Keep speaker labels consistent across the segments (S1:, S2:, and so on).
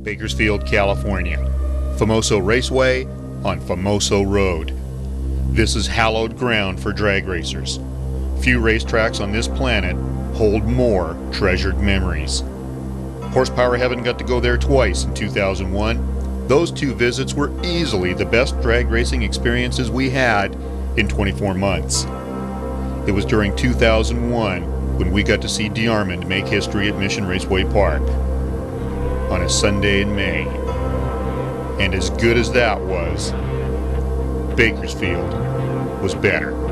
S1: Bakersfield, California. Famoso Raceway on Famoso Road. This is hallowed ground for drag racers. Few racetracks on this planet hold more treasured memories. Horsepower Heaven got to go there twice in 2001. Those two visits were easily the best drag racing experiences we had in 24 months. It was during 2001 when we got to see DeArmond make history at Mission Raceway Park on a Sunday in May. And as good as that was, Bakersfield was better.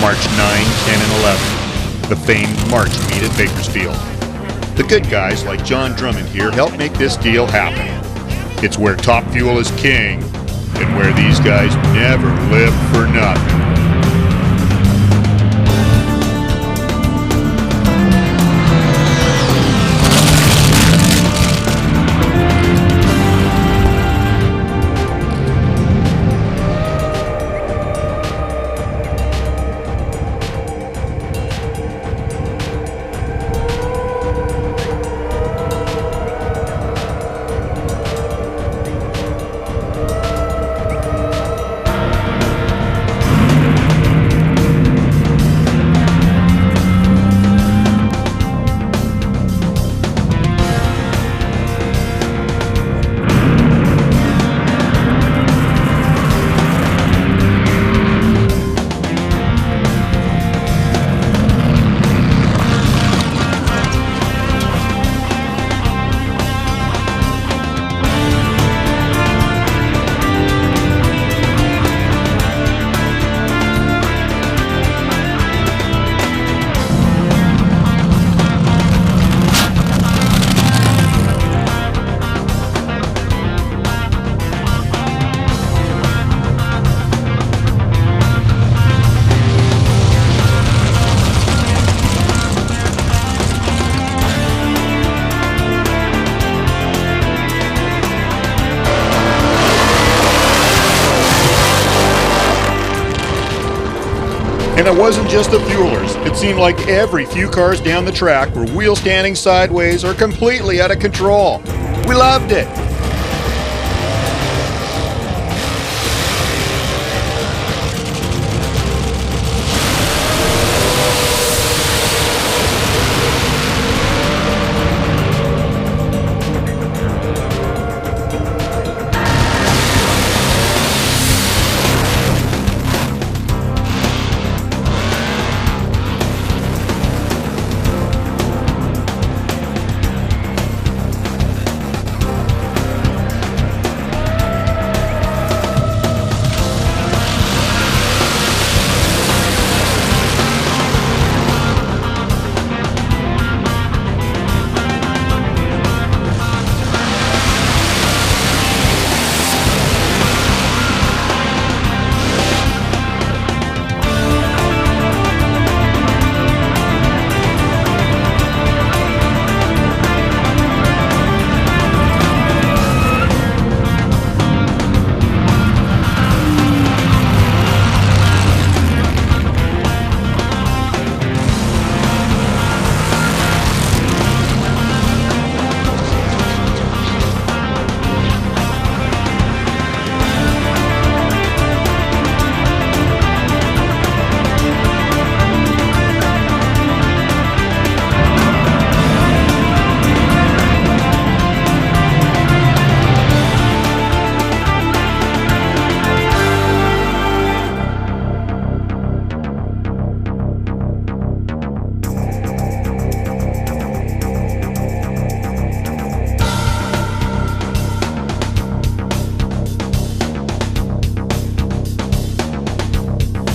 S1: March 9, 10, and 11, the famed March meet at Bakersfield. The good guys like John Drummond here helped make this deal happen. It's where Top Fuel is king, and where these guys never live for nothing. And it wasn't just the fuelers. It seemed like every few cars down the track were wheel standing sideways or completely out of control. We loved it.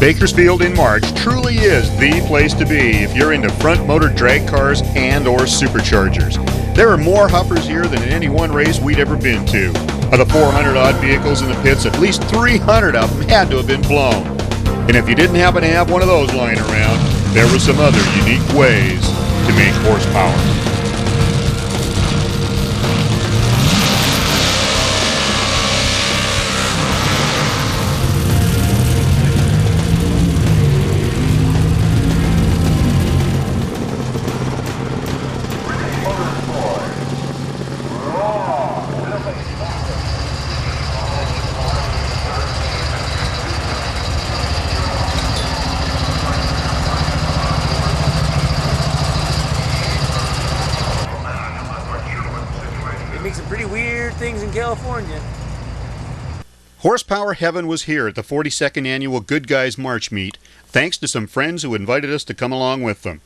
S1: Bakersfield in March truly is the place to be if you're into front motor drag cars and or superchargers. There are more huffers here than in any one race we'd ever been to. Of the 400 odd vehicles in the pits, at least 300 of them had to have been flown. And if you didn't happen to have one of those lying around, there were some other unique ways to make horsepower.
S2: Some pretty weird things in California.
S1: Horsepower heaven was here at the 42nd annual Good Guys March meet, thanks to some friends who invited us to come along with them.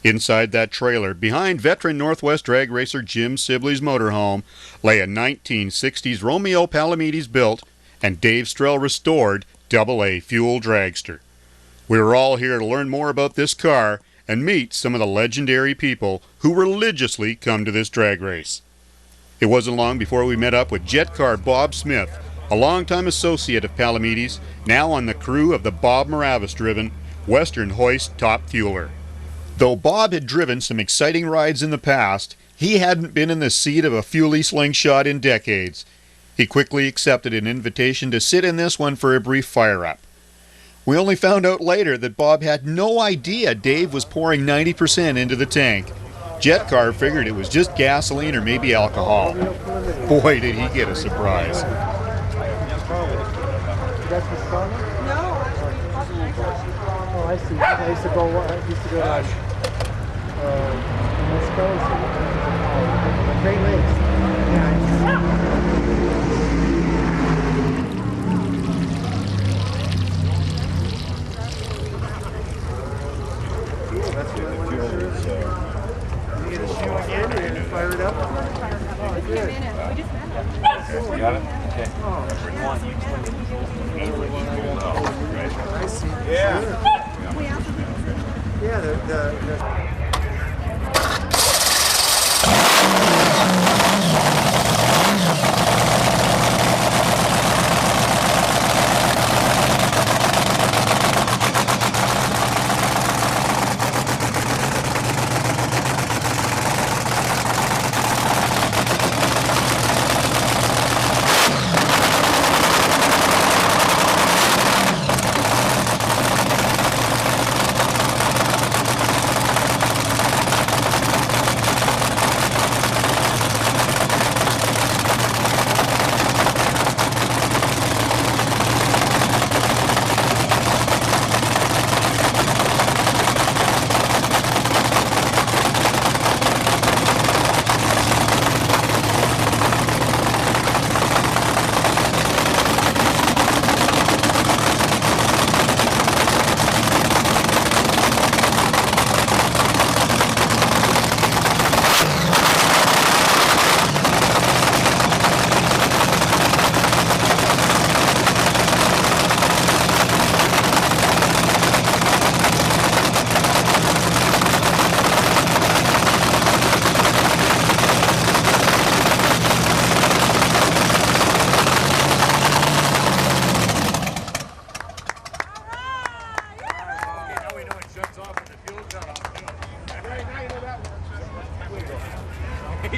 S1: Inside that trailer, behind veteran Northwest drag racer Jim Sibley's motorhome, lay a 1960s Romeo Palomides built and Dave Strell restored AA fuel dragster. We were all here to learn more about this car and meet some of the legendary people who religiously come to this drag race. It wasn't long before we met up with jet car Bob Smith, a longtime associate of Palomides, now on the crew of the Bob Moravis-driven Western Hoist Top Fueler. Though Bob had driven some exciting rides in the past, he hadn't been in the seat of a fuelie slingshot in decades. He quickly accepted an invitation to sit in this one for a brief fire-up. We only found out later that Bob had no idea Dave was pouring 90% into the tank. Jet car figured it was just gasoline or maybe alcohol. Boy, did he get a surprise.
S3: Oh, I see. I used to go to Great Lakes. Fire it up. Oh, good.
S4: You got it? Okay.
S3: I see.
S4: Yeah.
S3: Yeah, the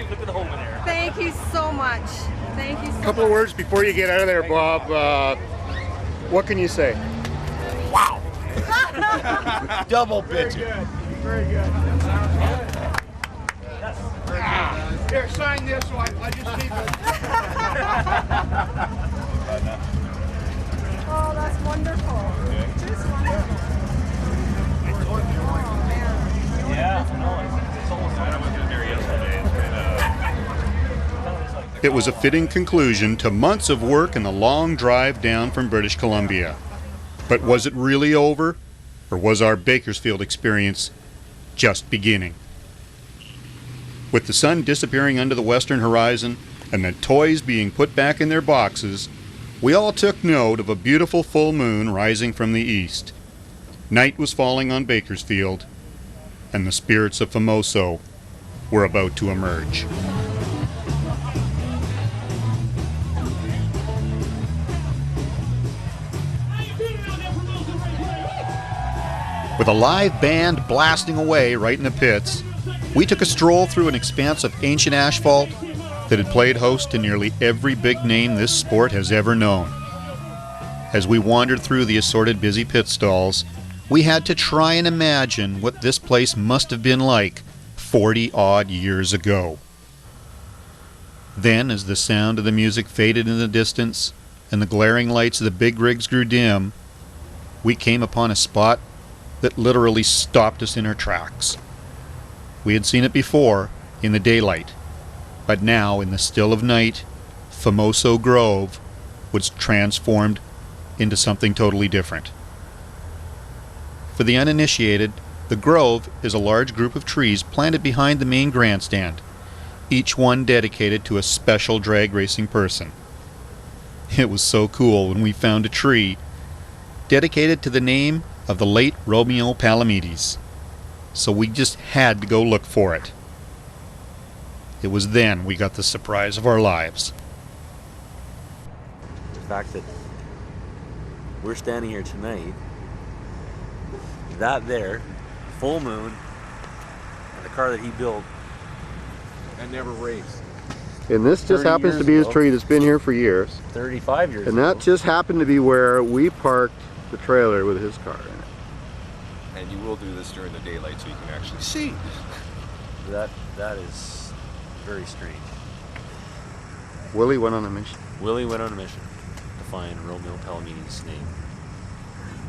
S2: Look at the hole in there.
S5: Thank you so much. Thank you so much.
S1: A couple of words before you get out of there, Bob. What can you say?
S4: Wow. Double bitching.
S3: very good. Here, sign this so I just keep it.
S5: Oh, that's wonderful. Just wonderful. Oh, man.
S2: Yeah, no, it's almost like I was there yesterday.
S1: It was a fitting conclusion to months of work and the long drive down from British Columbia. But was it really over? Or was our Bakersfield experience just beginning? With the sun disappearing under the western horizon and the toys being put back in their boxes, we all took note of a beautiful full moon rising from the east. Night was falling on Bakersfield, and the spirits of Famoso were about to emerge. With a live band blasting away right in the pits, we took a stroll through an expanse of ancient asphalt that had played host to nearly every big name this sport has ever known. As we wandered through the assorted busy pit stalls, we had to try and imagine what this place must have been like 40-odd years ago. Then, as the sound of the music faded in the distance and the glaring lights of the big rigs grew dim, we came upon a spot that literally stopped us in our tracks. We had seen it before in the daylight, but now in the still of night, Famoso Grove was transformed into something totally different. For the uninitiated, the Grove is a large group of trees planted behind the main grandstand, each one dedicated to a special drag racing person. It was so cool when we found a tree dedicated to the name of the late Romeo Palomides, so we just had to go look for it. It was then we got the surprise of our lives.
S2: The fact that we're standing here tonight, that there, full moon, and the car that he built
S4: And never raced.
S6: And this just
S2: 30
S6: happens to
S2: years
S6: be his
S2: ago.
S6: tree that's been here for years.
S2: 35 years
S6: And
S2: ago.
S6: that just happened to be where we parked the trailer with his car in it.
S4: And you will do this during the daylight so you can actually see.
S2: That is very strange.
S6: Willie went on a mission.
S2: Willie went on a mission to find Romeo Palomides' name,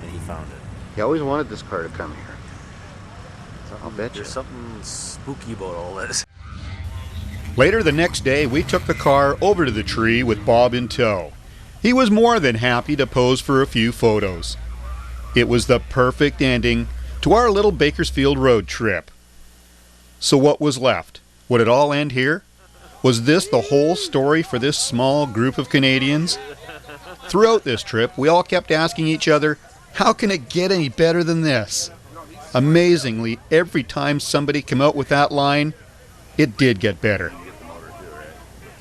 S2: and he found it.
S6: He always wanted this car to come here. I'll bet you.
S2: There's something spooky about all this.
S1: Later the next day, we took the car over to the tree with Bob in tow. He was more than happy to pose for a few photos. It was the perfect ending to our little Bakersfield road trip. So what was left? Would it all end here? Was this the whole story for this small group of Canadians? Throughout this trip, we all kept asking each other, how can it get any better than this? Amazingly, every time somebody came out with that line, it did get better.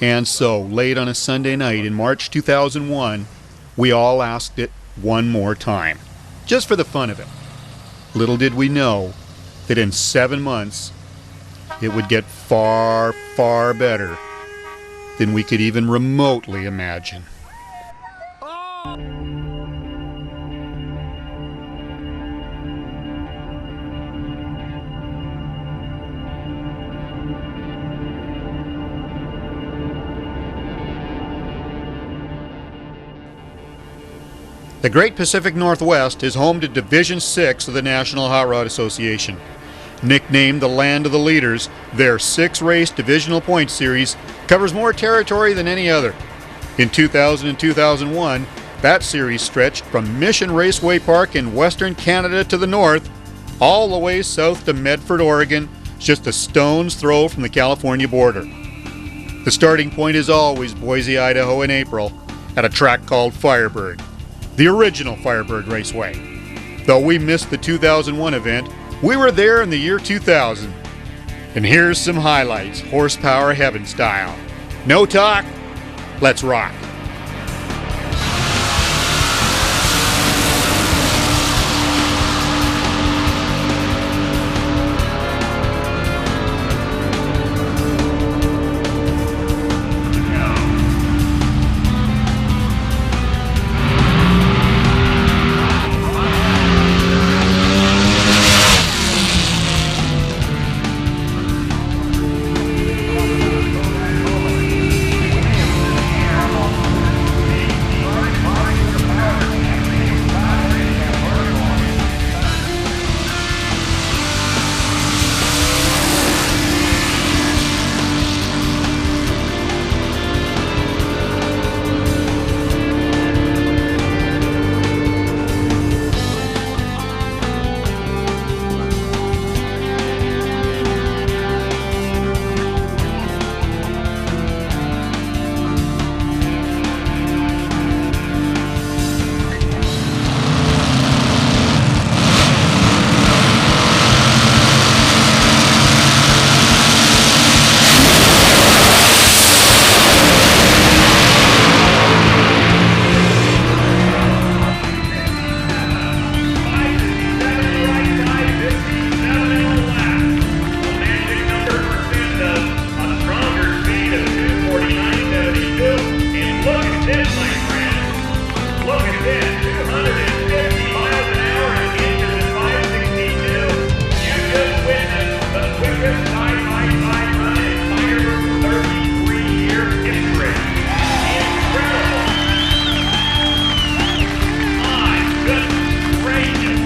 S1: And so, late on a Sunday night in March 2001, we all asked it one more time, just for the fun of it. Little did we know that in 7 months, it would get far, far better than we could even remotely imagine. The Great Pacific Northwest is home to Division 6 of the National Hot Rod Association. Nicknamed the Land of the Leaders, their 6-race divisional point series covers more territory than any other. In 2000 and 2001, that series stretched from Mission Raceway Park in western Canada to the north, all the way south to Medford, Oregon, just a stone's throw from the California border. The starting point is always Boise, Idaho in April, at a track called Firebird, the original Firebird Raceway. Though we missed the 2001 event, we were there in the year 2000. And here's some highlights, horsepower heaven style. No talk, let's rock.
S7: hit 250 miles an hour and inches at 562. You just witnessed the quickest side-by-side run in Firebird's 33-year history. Incredible. My goodness gracious.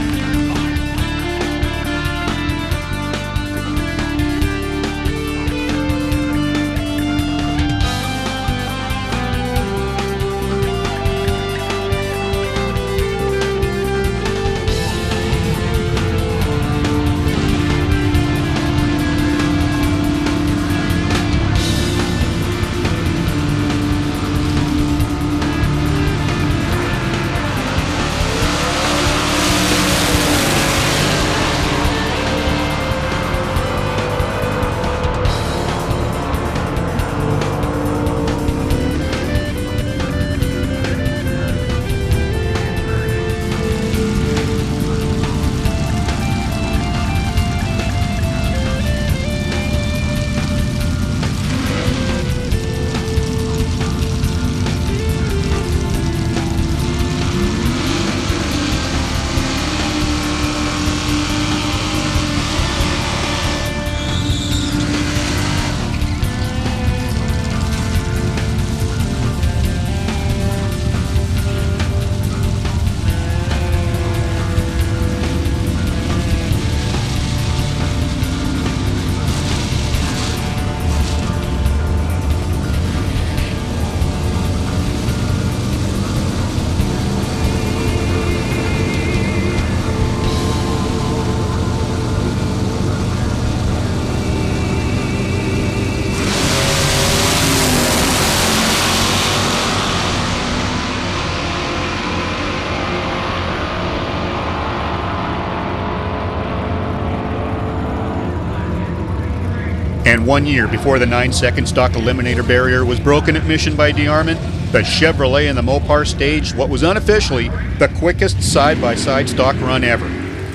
S1: And 1 year before the 9-second stock eliminator barrier was broken at Mission by DeArmond, the Chevrolet and the Mopar staged what was unofficially the quickest side-by-side stock run ever.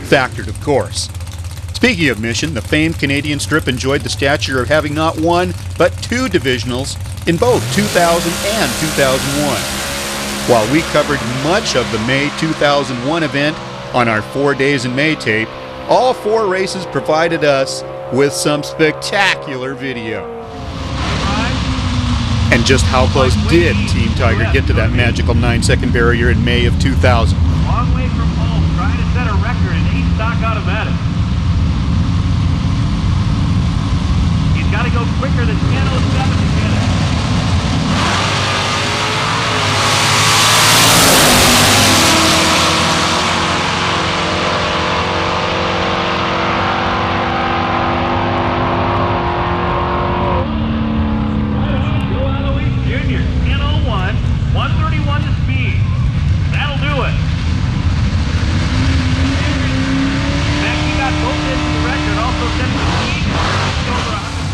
S1: Factored, of course. Speaking of Mission, the famed Canadian Strip enjoyed the stature of having not one, but two divisionals in both 2000 and 2001. While we covered much of the May 2001 event on our 4 Days in May tape, all 4 races provided us with some spectacular video. And just how close did Team Tiger get to that magical 9-second barrier in May of 2000?
S7: Long way from home, trying to set a record in 8-stock automatic. He's got to go quicker than 10:07 to get it. Junior, 10:01, 131 to speed. That'll do it. Max, you got both ends of the record, also set the speed over 140.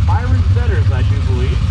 S7: Byron Setters, I do believe.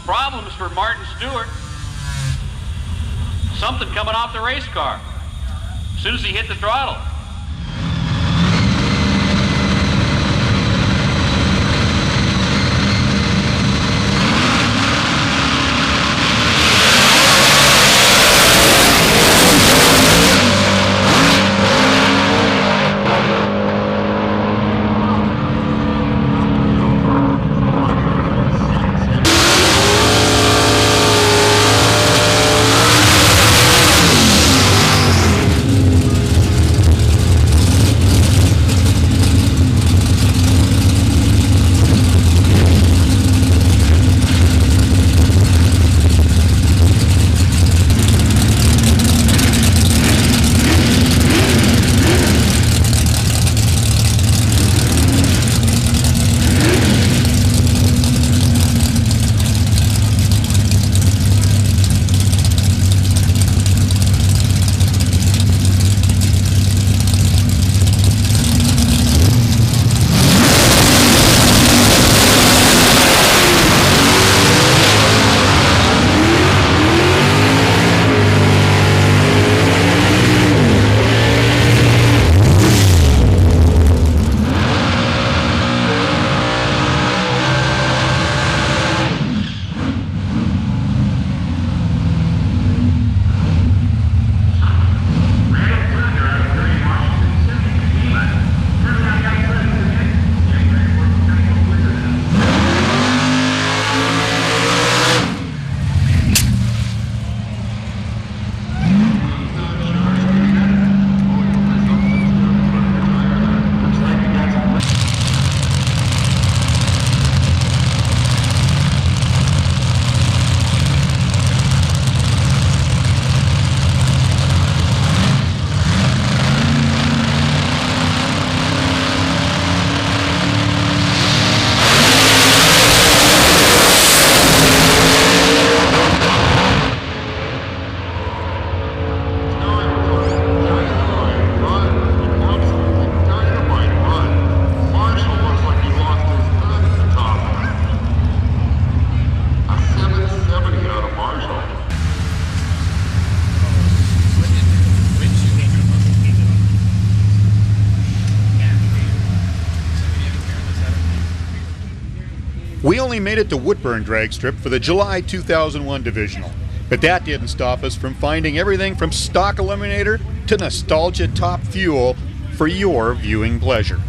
S7: Problems for Martin Stewart. Something coming off the race car as soon as he hit the throttle.
S1: finally made it to Woodburn drag strip for the July 2001 divisional. But that didn't stop us from finding everything from stock eliminator to nostalgia top fuel for your viewing pleasure.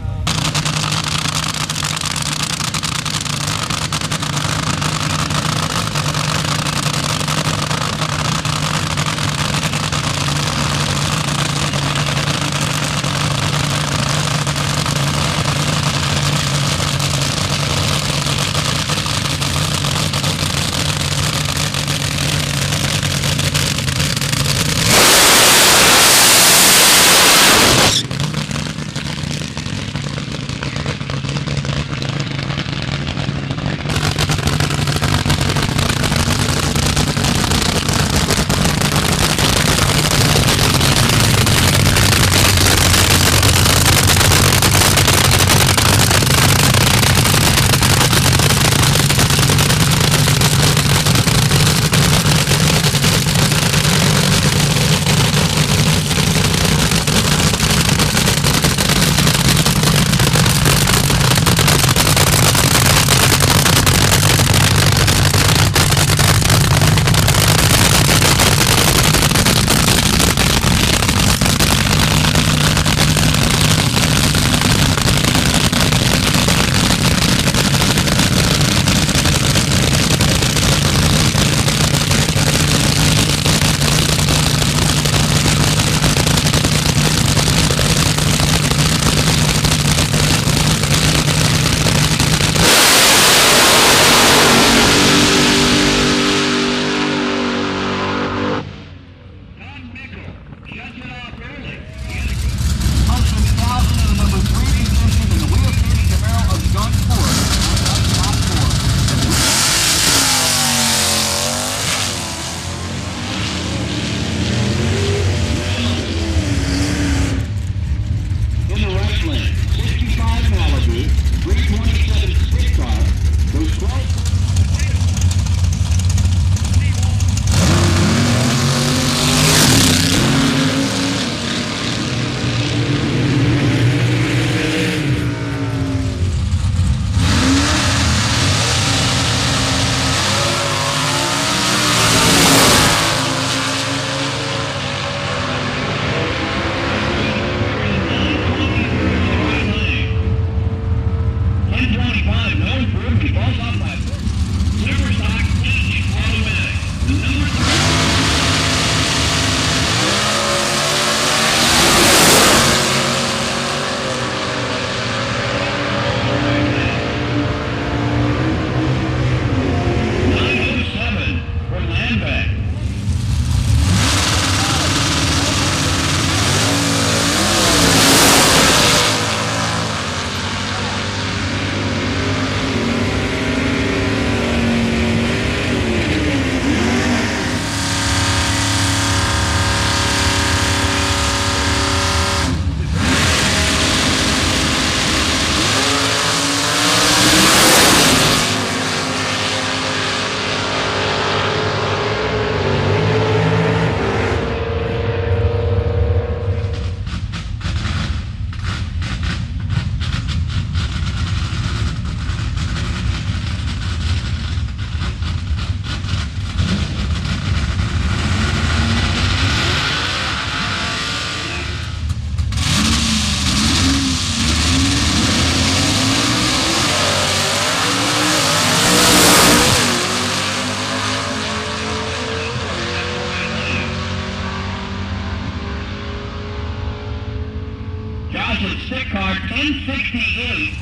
S7: Jocelyn stick card 1068.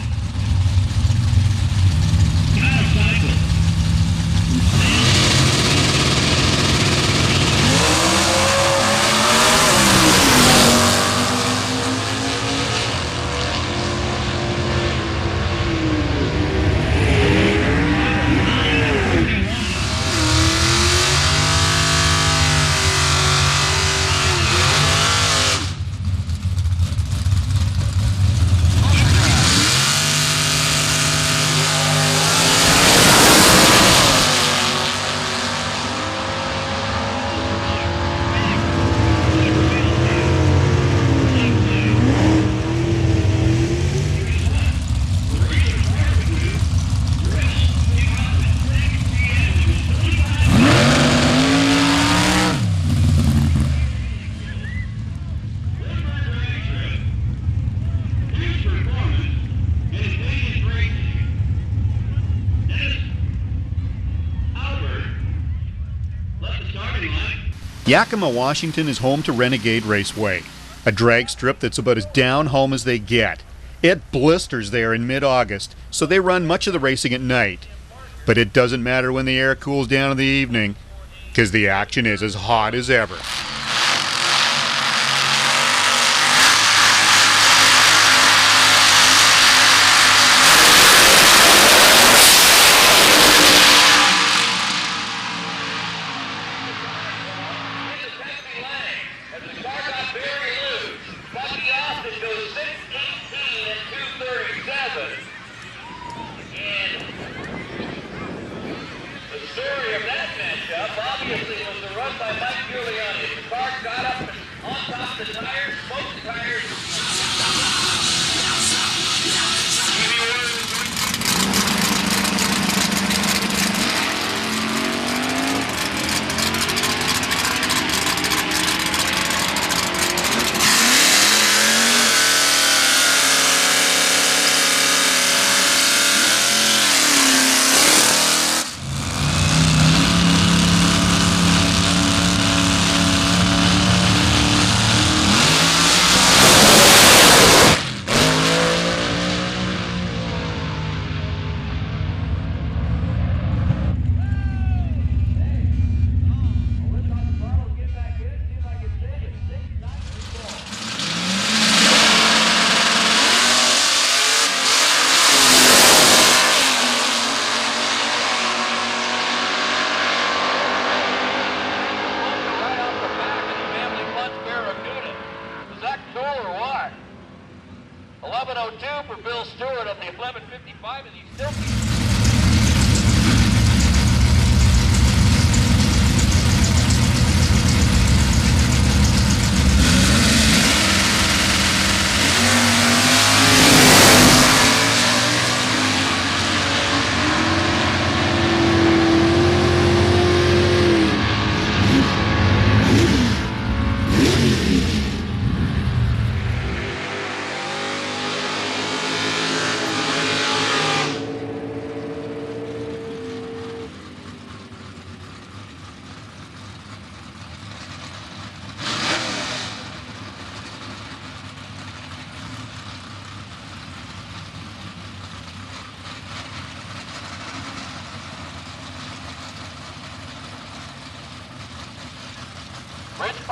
S7: Kyle Cycle.
S1: Yakima, Washington is home to Renegade Raceway, a drag strip that's about as down home as they get. It blisters there in mid-August, so they run much of the racing at night. But it doesn't matter when the air cools down in the evening, because the action is as hot as ever.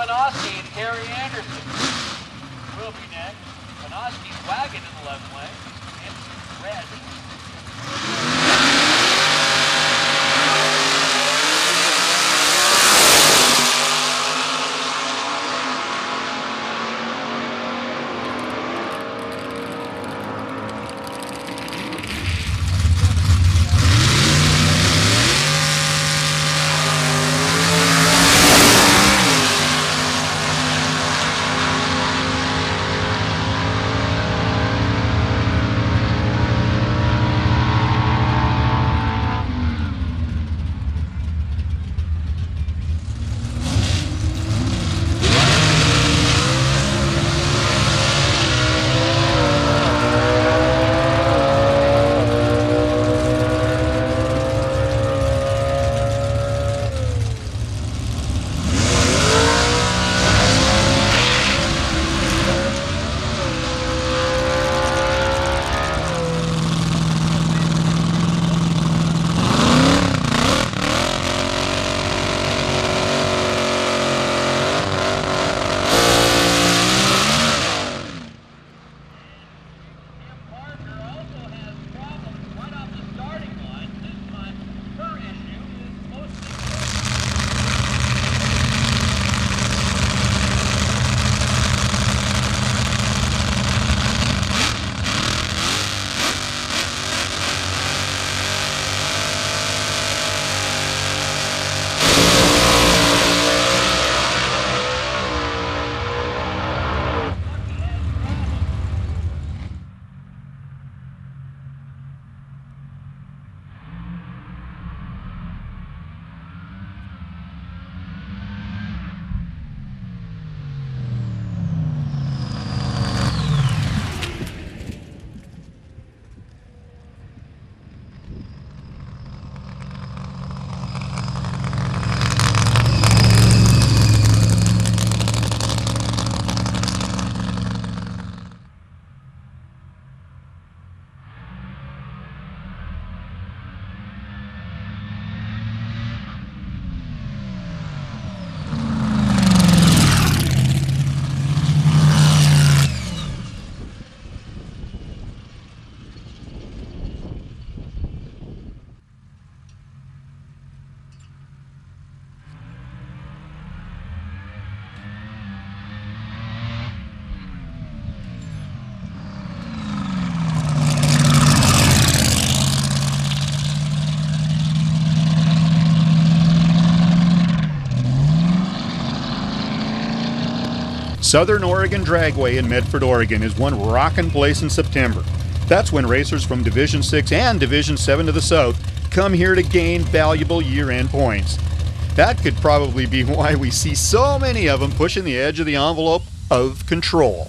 S7: Panoski and Terry Anderson will be next. Panoski's wagon in the left lane. It's red.
S1: Southern Oregon Dragway in Medford, Oregon is one rockin' place in September. That's when racers from Division 6 and Division 7 to the south come here to gain valuable year-end points. That could probably be why we see so many of them pushing the edge of the envelope of control.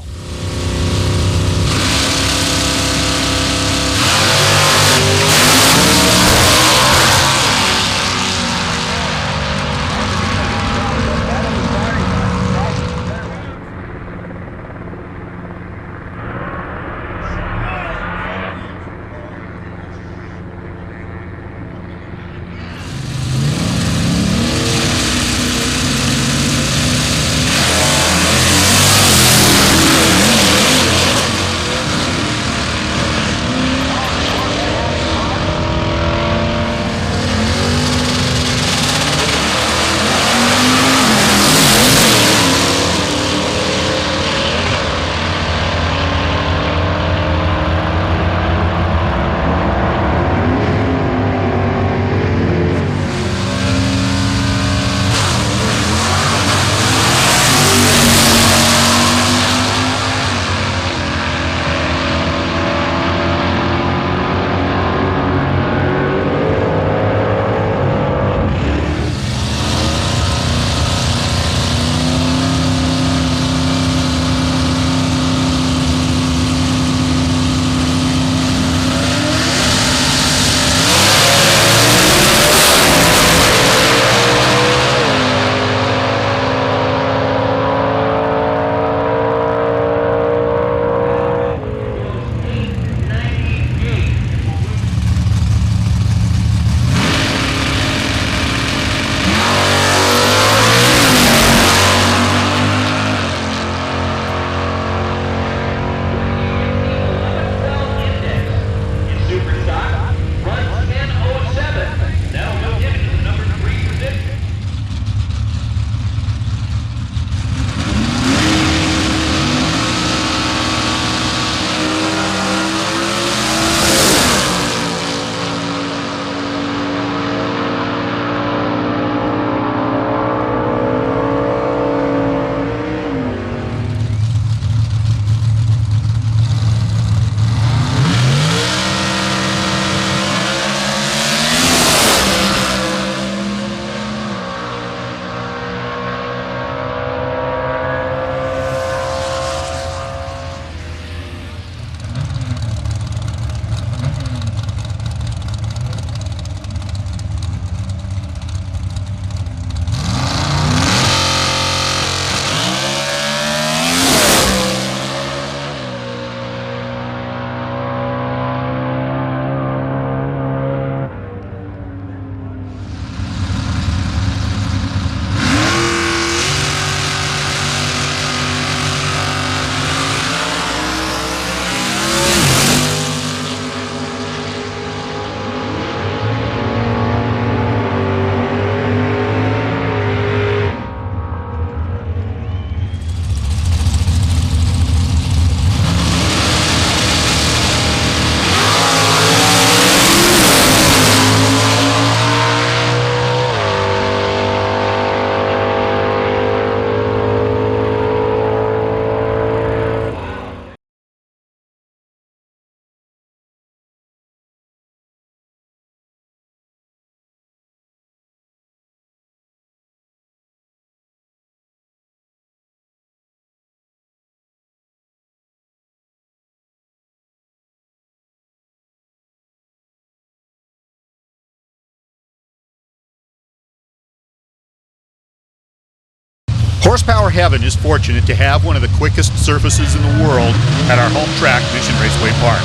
S1: Horsepower Heaven is fortunate to have one of the quickest surfaces in the world at our home track, Mission Raceway Park.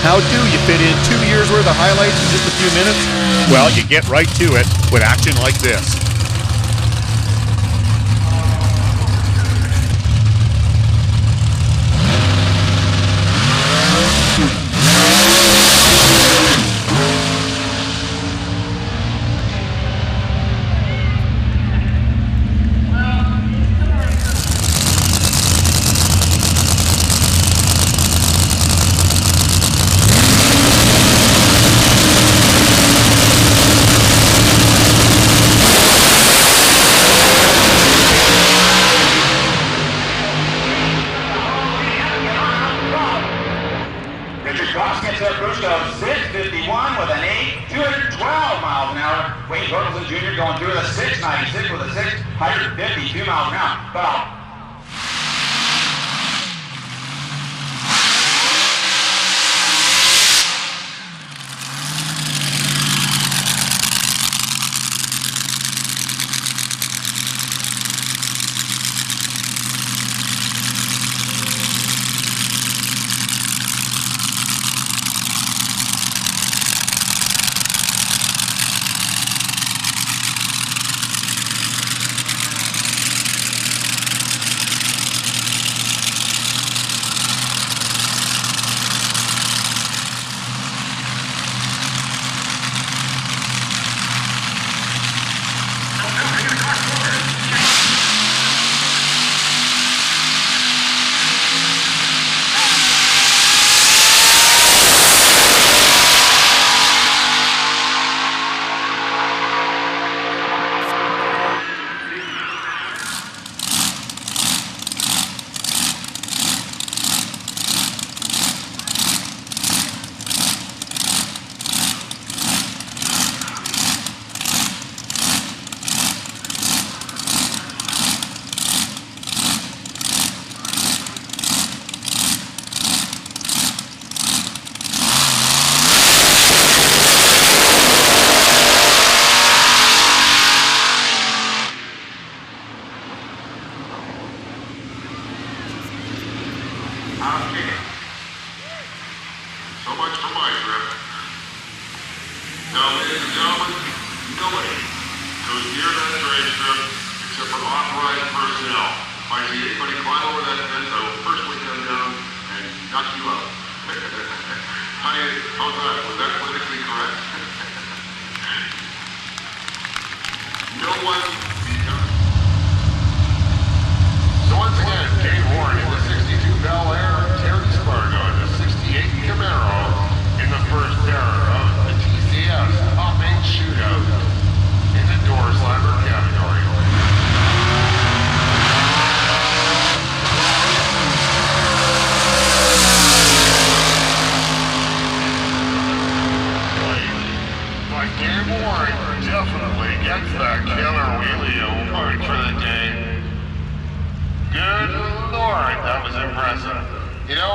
S1: How do you fit in 2 years worth of highlights in just a few minutes? Well, you get right to it with action like this.
S8: junior going through the 696 with a 650, 2 miles an hour. Foul.
S9: So much for my trip. Now, ladies and gentlemen, nobody goes near that train strip except for authorized personnel. If I see anybody climb over that fence, I will personally come down and knock you out. How's that? Was that politically correct? No one becomes. So once again, Kate Warren in the 62 Bel Air, Terry Spargo in the 68 Camaro in the first era of the TCS Top 8 Shootout in the door slammer category. But Kate Warren definitely gets that killer wheelie award for the day. Good Lord, that was impressive. You know,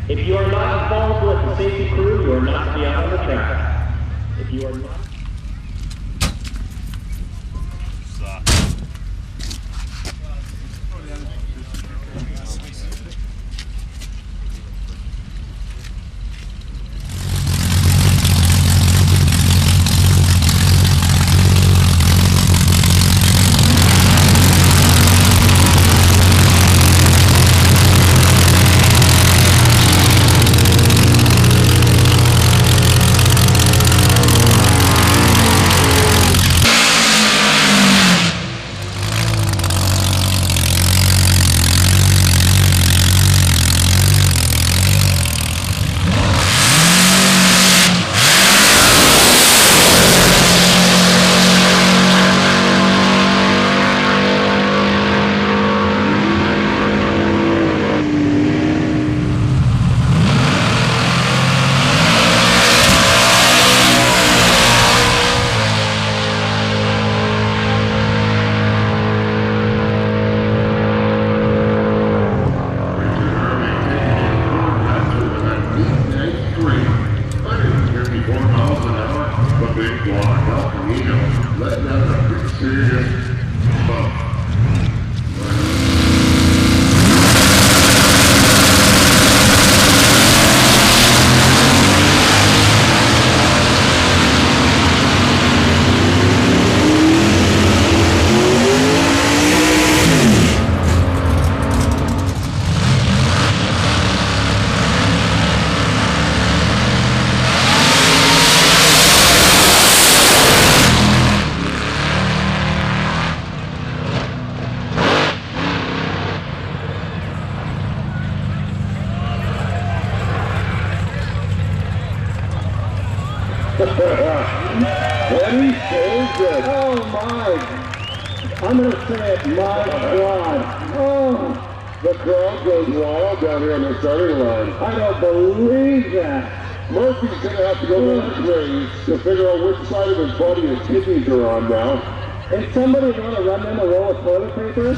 S7: if you are not involved with the safety crew, you are not to be out on the track. If you are not...
S9: Ready, steady, good. Oh my. I'm going to say it, my God. Oh. The crowd goes wild down here on the starting line. I don't believe that. Murphy's going to have to go to the X-rays to figure out which side of his body his kidneys are on now. Is somebody going to run them a roll of toilet paper?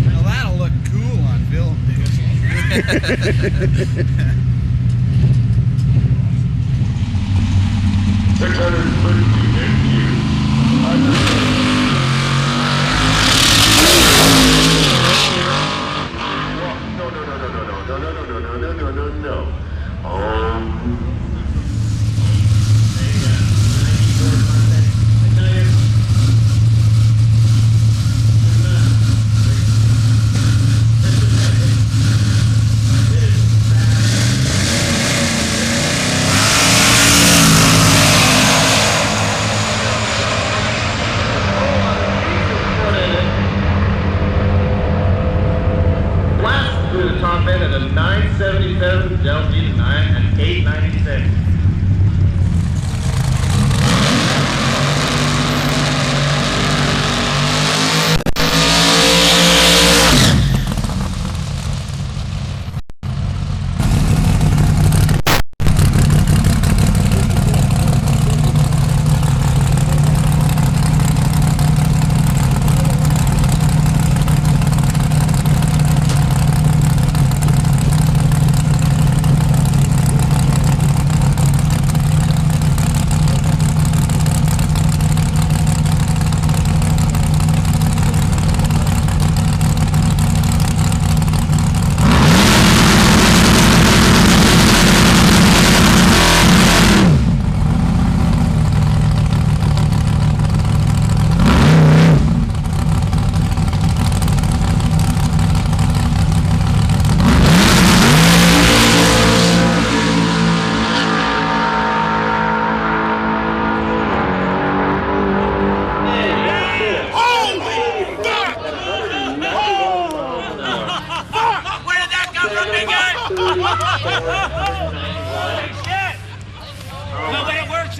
S3: Well, that'll look cool on film, dude.
S8: 977, Del G to 9 and 896.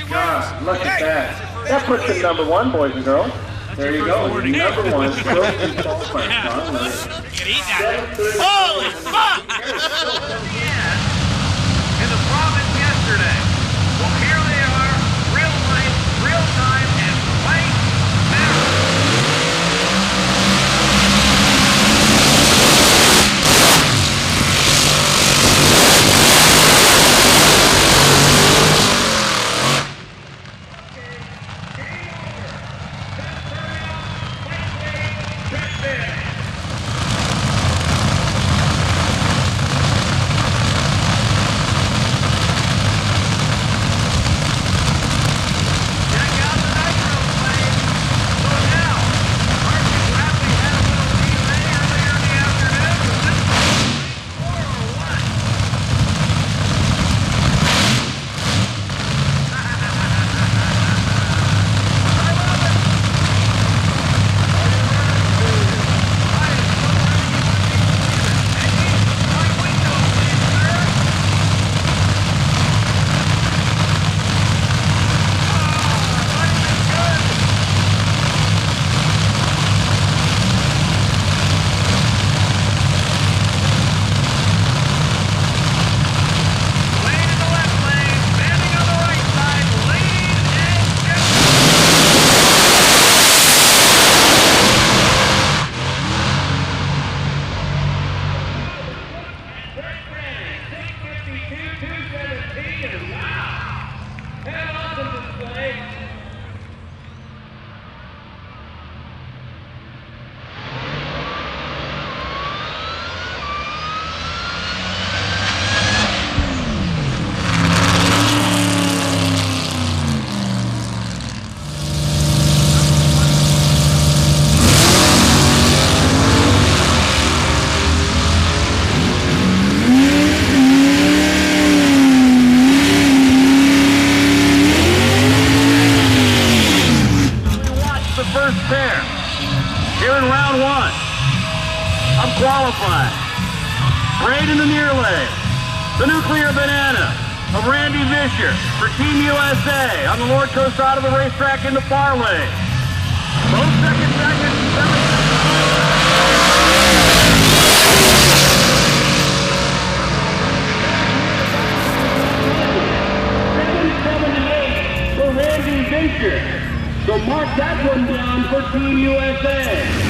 S8: God, look at that. That puts him number one, boys and girls. There you go. Number one.
S7: Holy fuck! In the province yesterday. Well, here they are. Real life, real time, and right now.
S8: the nuclear banana of Randy Vischer for Team USA on the Lord Coast side of the racetrack in the far lane. Both second, 778 for Randy Vischer. So mark that one down for Team USA.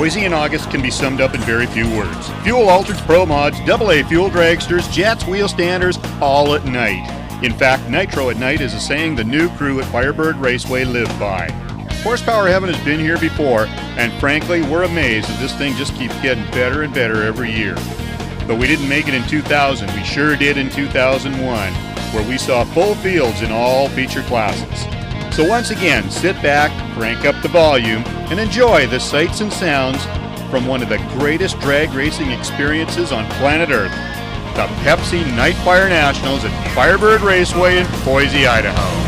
S1: Boise in August can be summed up in very few words. Fuel altered pro mods, AA fuel dragsters, jets, wheel standers, all at night. In fact, nitro at night is a saying the new crew at Firebird Raceway live by. Horsepower Heaven has been here before, and frankly, we're amazed that this thing just keeps getting better and better every year. But we didn't make it in 2000, we sure did in 2001, where we saw full fields in all feature classes. So once again, sit back, crank up the volume, and enjoy the sights and sounds from one of the greatest drag racing experiences on planet Earth, the Pepsi Nightfire Nationals at Firebird Raceway in Boise, Idaho.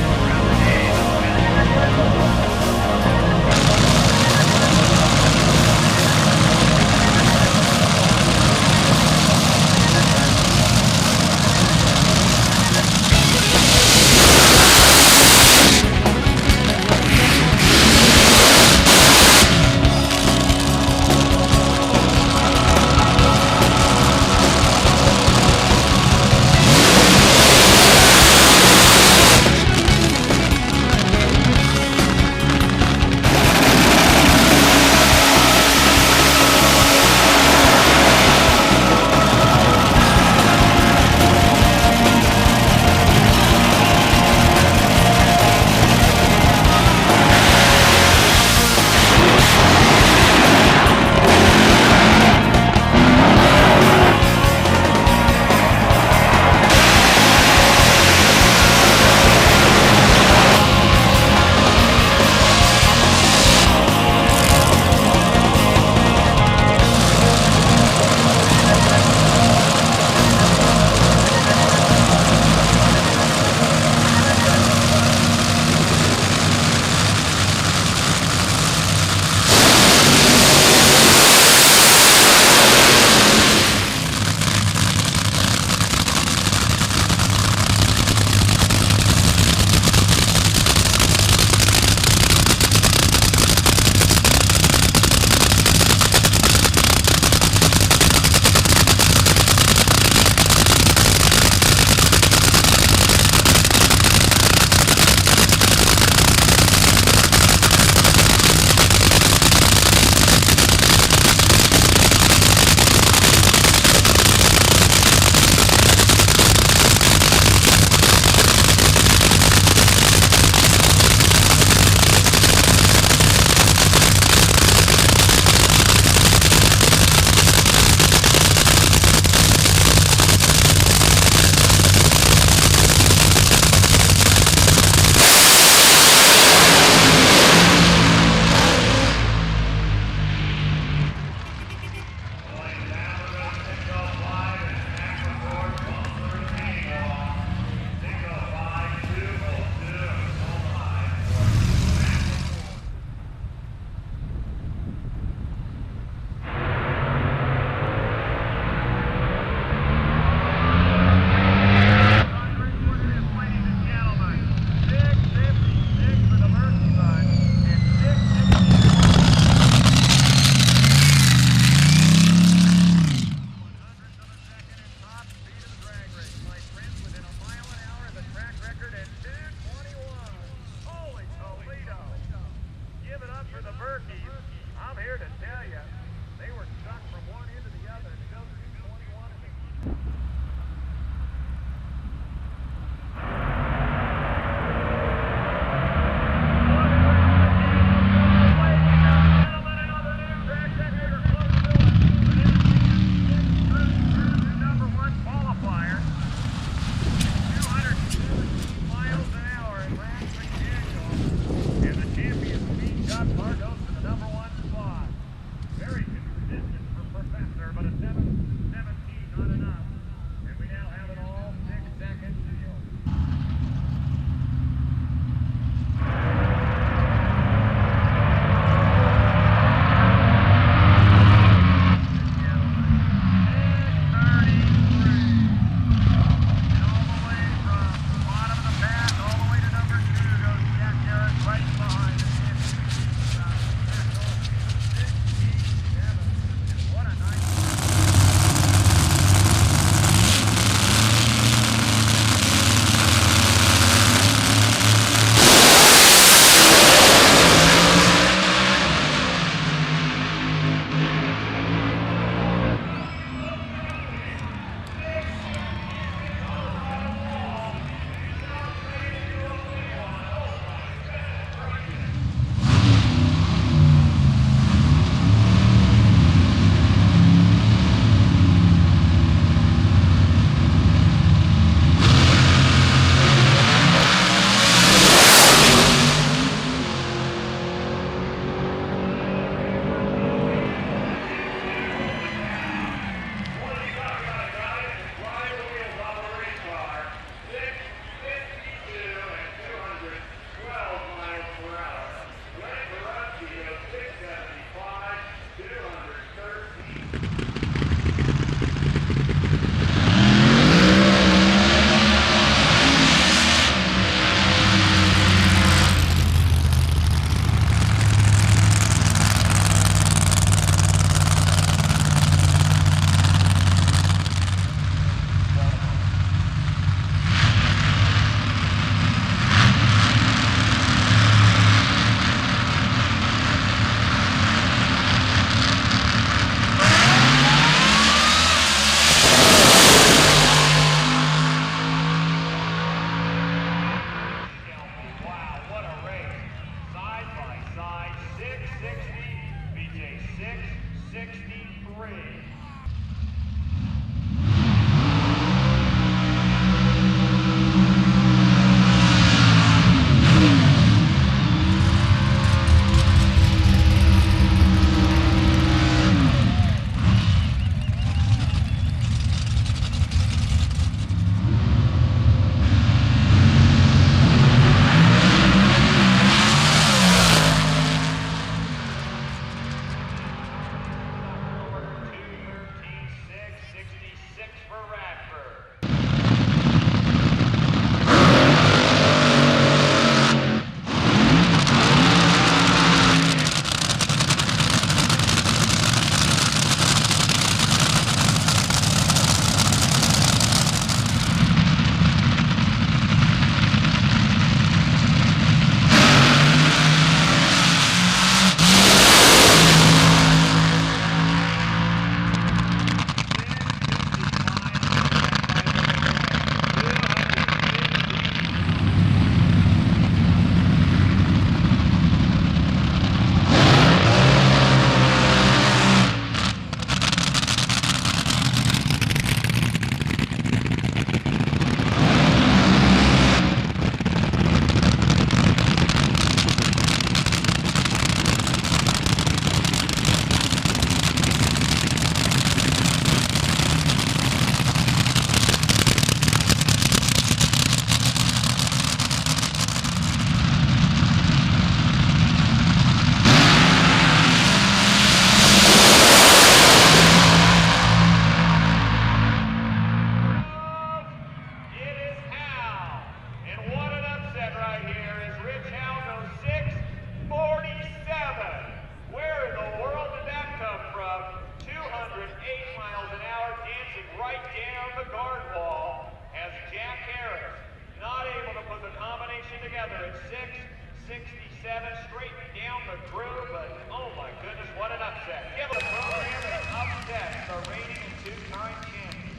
S7: 667 straight down the groove, but oh my goodness, what an upset. Give the program an upset, the reigning and two-time champion.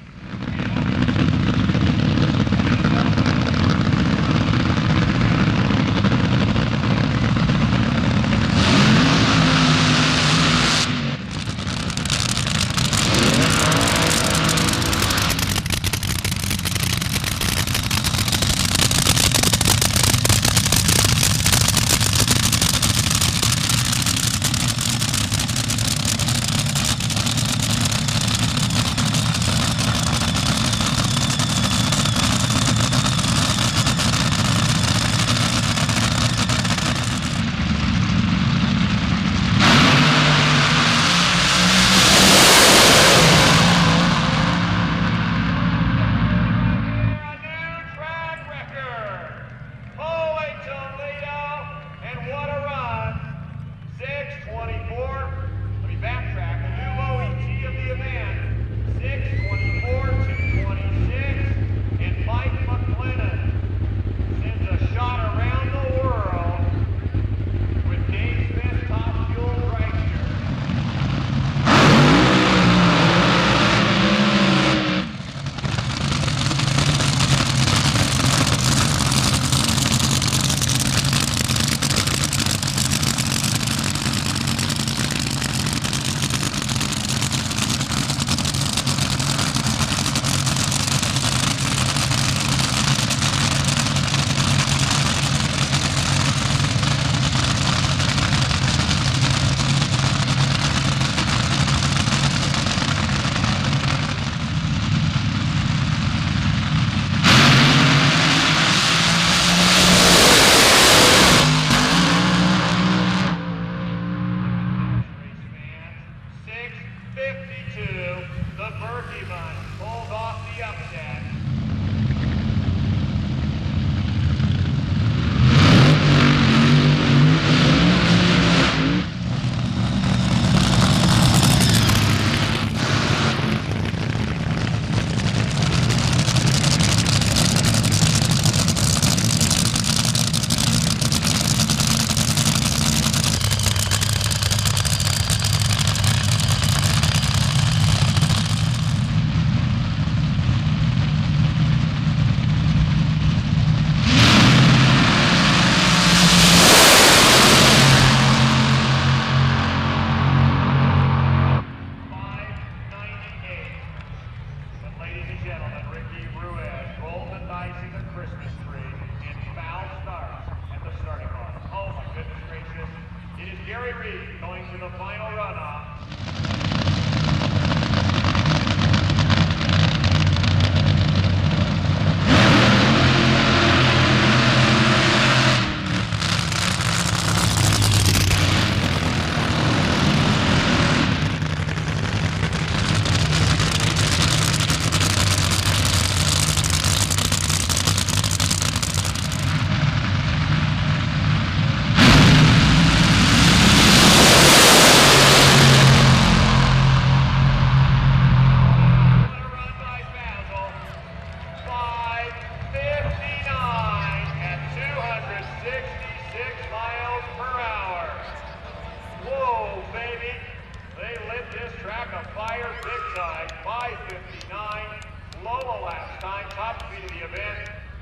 S7: Going to the final runoff.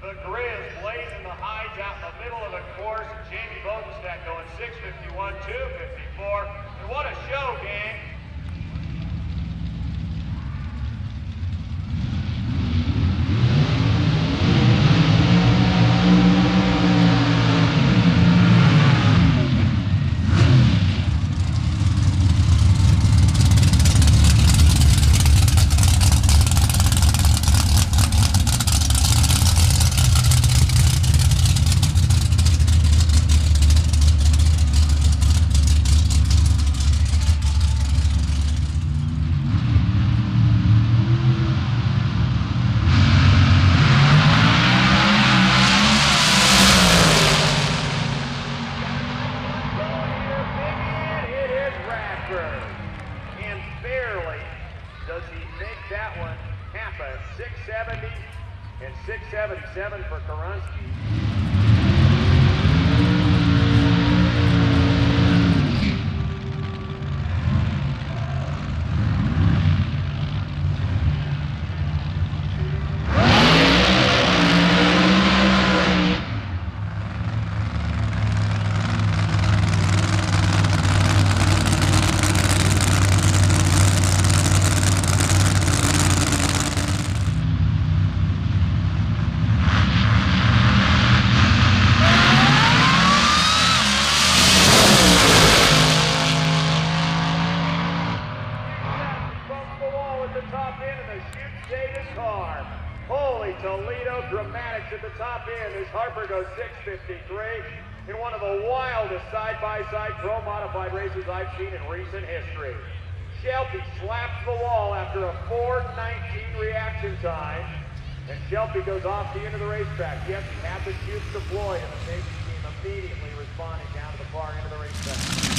S7: The Grizz blazing the hides out in the middle of the course. Jamie Bodenstadt going 651, 254. And what a show, gang. And barely does he make that one happen. 670 and 677 for Karunski. next at the top end as Harper goes 6:53 in one of the wildest side-by-side pro modified races I've seen in recent history. Shelby slaps the wall after a 4:19 reaction time, and Shelby goes off the end of the racetrack. Yes, he had the cubes deployed, and the safety team immediately responding down to the far end of the racetrack.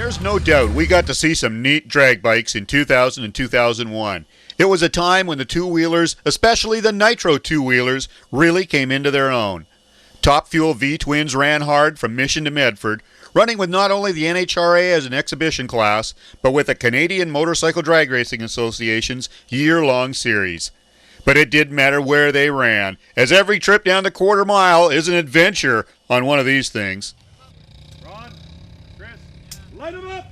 S1: There's no doubt we got to see some neat drag bikes in 2000 and 2001. It was a time when the two-wheelers, especially the Nitro two-wheelers, really came into their own. Top Fuel V-twins ran hard from Mission to Medford, running with not only the NHRA as an exhibition class, but with the Canadian Motorcycle Drag Racing Association's year-long series. But it didn't matter where they ran, as every trip down the quarter mile is an adventure on one of these things.
S8: Ron, Chris, light them up!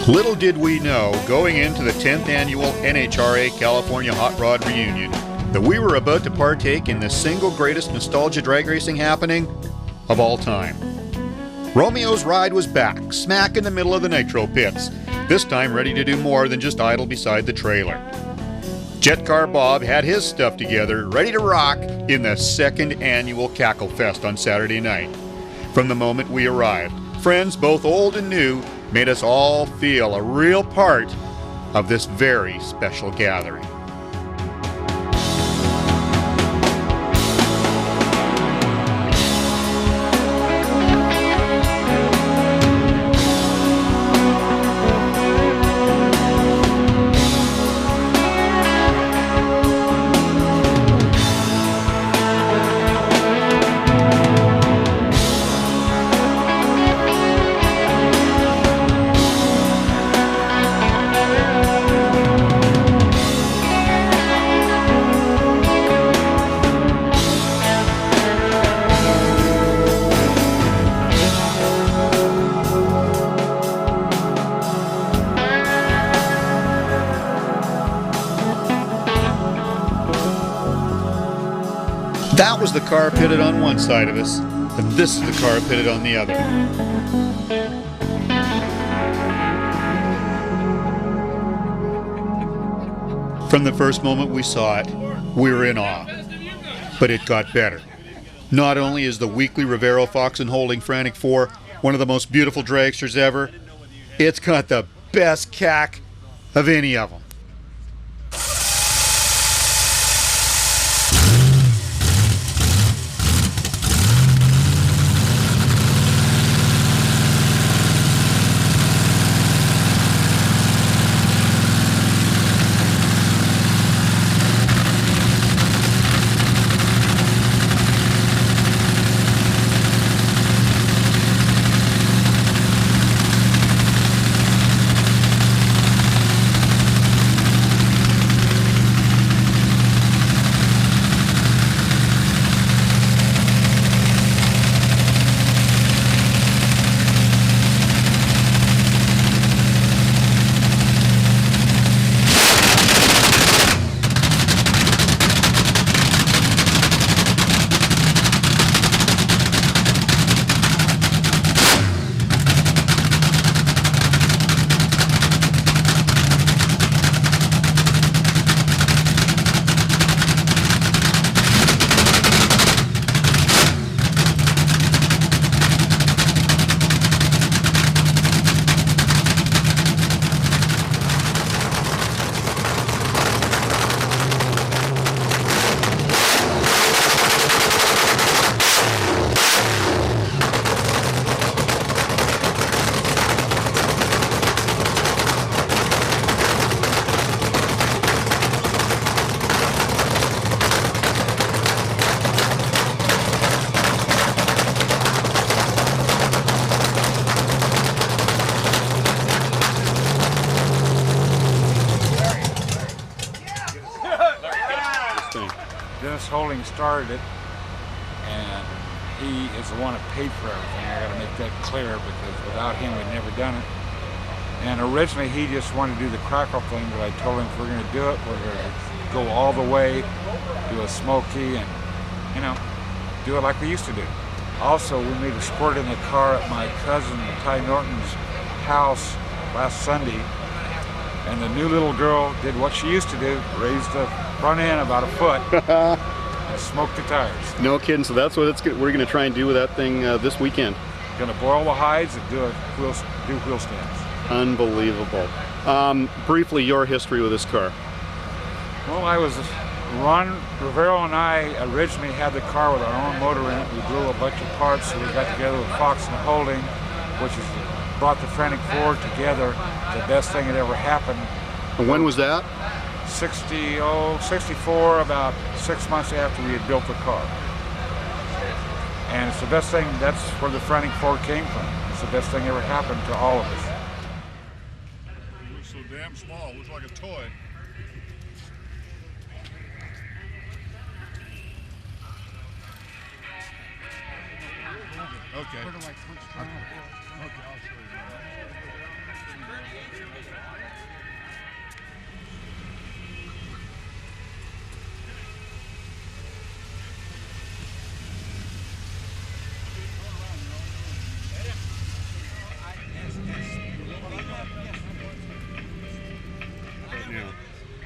S1: Little did we know, going into the 10th annual NHRA California Hot Rod Reunion, that we were about to partake in the single greatest nostalgia drag racing happening of all time. Romeo's ride was back, smack in the middle of the nitro pits, this time ready to do more than just idle beside the trailer. Jet Car Bob had his stuff together, ready to rock in the second annual Cackle Fest on Saturday night. From the moment we arrived, friends both old and new made us all feel a real part of this very special gathering. That was the car pitted on one side of us, and this is the car pitted on the other. From the first moment we saw it, we were in awe. But it got better. Not only is the weekly Rivero Fox and Holding Frantic 4 one of the most beautiful dragsters ever, it's got the best cack of any of them.
S10: Holding started it, and he is the one that paid for everything. I got to make that clear, because without him we'd never done it. And originally he just wanted to do the crackle thing, but I told him if we're going to do it, we're going to go all the way, do a smoky, and do it like we used to do. Also, we made a squirt in the car at my cousin Ty Norton's house last Sunday, and the new little girl did what she used to do, raised the front end about a foot and smoked the tires.
S6: No kidding. So that's what we're going to try and do with that thing this weekend.
S10: Going to boil the hides and do wheel stands.
S6: Unbelievable. Briefly, your history with this car.
S10: Well, Ron Rivero and I originally had the car with our own motor in it. We blew a bunch of parts, so we got together with Fox and Holding, which brought the Frantic 4 together. The best thing that ever happened.
S6: And when was that?
S10: 64, about 6 months after we had built the car. And it's the best thing, that's where the Frantic 4 came from. It's the best thing ever happened to all of us.
S9: It looks so damn small, it looks like a toy. Okay. Where do I punch? Okay, I'll show you.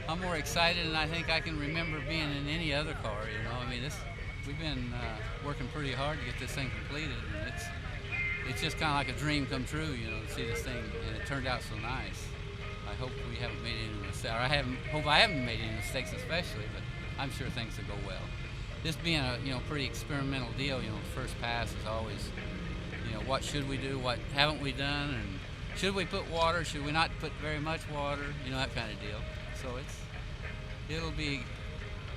S11: I'm more excited than I think I can remember being in any other car, you know. I mean, we've been working pretty hard to get this thing completed, and it's just kind of like a dream come true, you know, to see this thing, and it turned out so nice. I hope we haven't made any mistakes, or hope I haven't made any mistakes especially, but I'm sure things will go well. This being a, you know, pretty experimental deal, you know, the first pass is always, you know, what should we do, what haven't we done, and should we put water, should we not put very much water, you know, that kind of deal. So it'll be,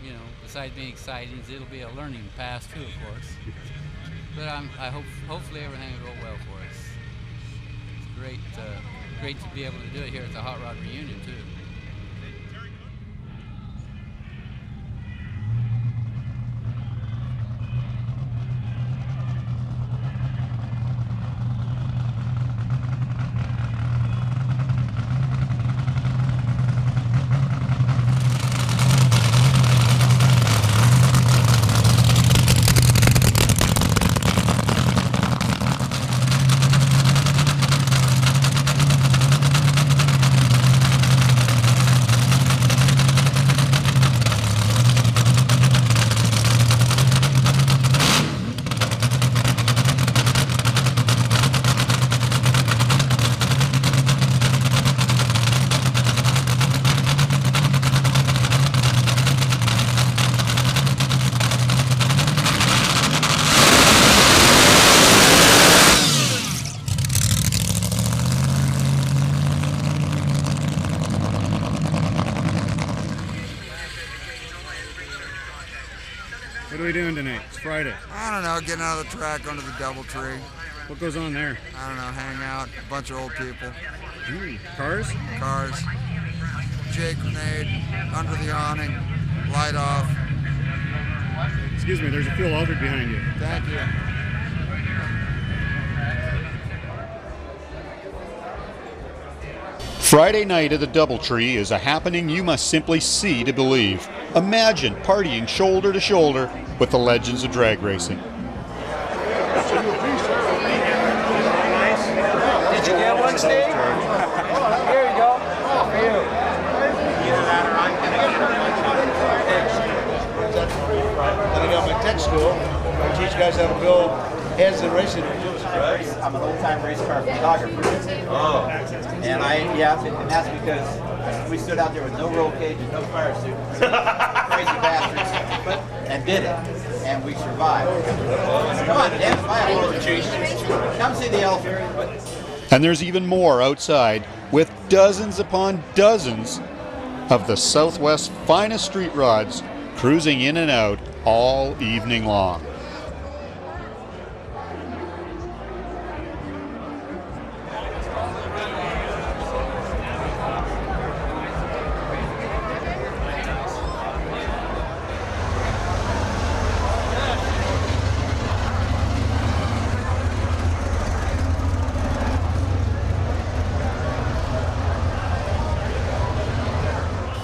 S11: you know, besides being exciting, it'll be a learning pass too, of course. But I hope, hopefully everything will go well for us. It's great to be able to do it here at the Hot Rod Reunion too.
S12: What are we doing tonight? It's Friday.
S13: I don't know, getting out of the track under the DoubleTree.
S12: What goes on there?
S13: I don't know, hang out, a bunch of old people.
S12: Cars?
S13: Cars. Jake grenade, under the awning, light off.
S12: Excuse me, there's a fuel altered behind you.
S13: Thank you.
S1: Friday night at the DoubleTree is a happening you must simply see to believe. Imagine partying shoulder to shoulder with the legends of drag racing.
S14: Did you get one, Steve? Here you go. For you. Either that or I can.
S15: Then I got my tech school. I teach guys how to build heads and racing engines.
S14: I'm an old-time race car photographer. Oh. And and that's because we stood out there with no roll cages, no fire suits, crazy bastards, and did it, and we survived. Come on, Dan, come see the elephant.
S1: And there's even more outside, with dozens upon dozens of the Southwest's finest street rods cruising in and out all evening long.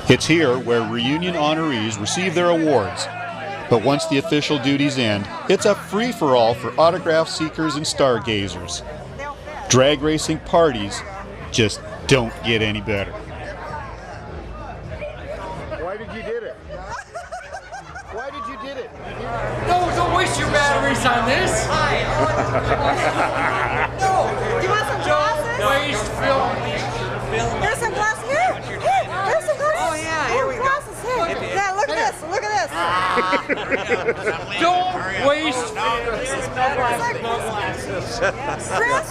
S1: It's here where reunion honorees receive their awards. But once the official duties end, it's a free-for-all for autograph seekers and stargazers. Drag racing parties just don't get any better.
S6: Why did you did it? Why did you did it?
S16: No, don't waste your batteries on this.
S5: No. Do you want some glasses?
S16: Waste film.
S5: Here's some glasses. Here. There's some glasses. Oh, yeah. Here we go. Glasses. Here. Yeah, look at this. Look at this.
S16: Don't waste.
S5: Chris.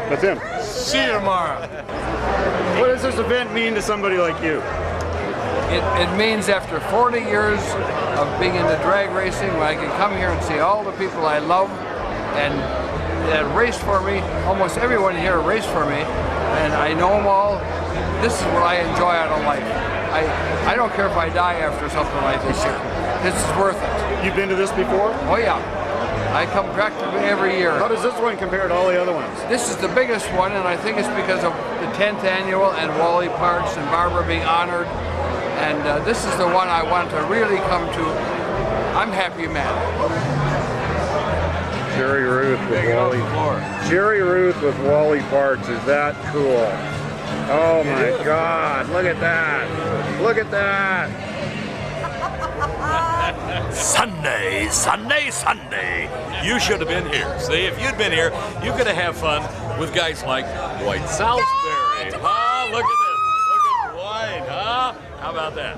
S12: That's him.
S16: See you tomorrow.
S12: What does this event mean to somebody like you?
S17: It means after 40 years of being into drag racing, when I can come here and see all the people I love and that race for me, almost everyone here raced for me, and I know them all. This is what I enjoy out of life. I don't care if I die after something like this here. This is worth it.
S12: You've been to this before?
S17: Oh yeah. I come practically every year.
S6: How does this one compare to all the other ones?
S17: This is the biggest one, and I think it's because of the 10th annual and Wally Parks and Barbara being honored. And this is the one I want to really come to. I'm happy man.
S6: Jerry Ruth with Wally. Jerry Ruth with Wally Parks. Is that cool? Oh my God! Look at that! Look at that!
S18: Sunday, Sunday, Sunday. You should have been here. See, if you'd been here, you could have had fun with guys like Dwight Salisbury. Huh? Look at this. Look at Dwight, huh? How about that?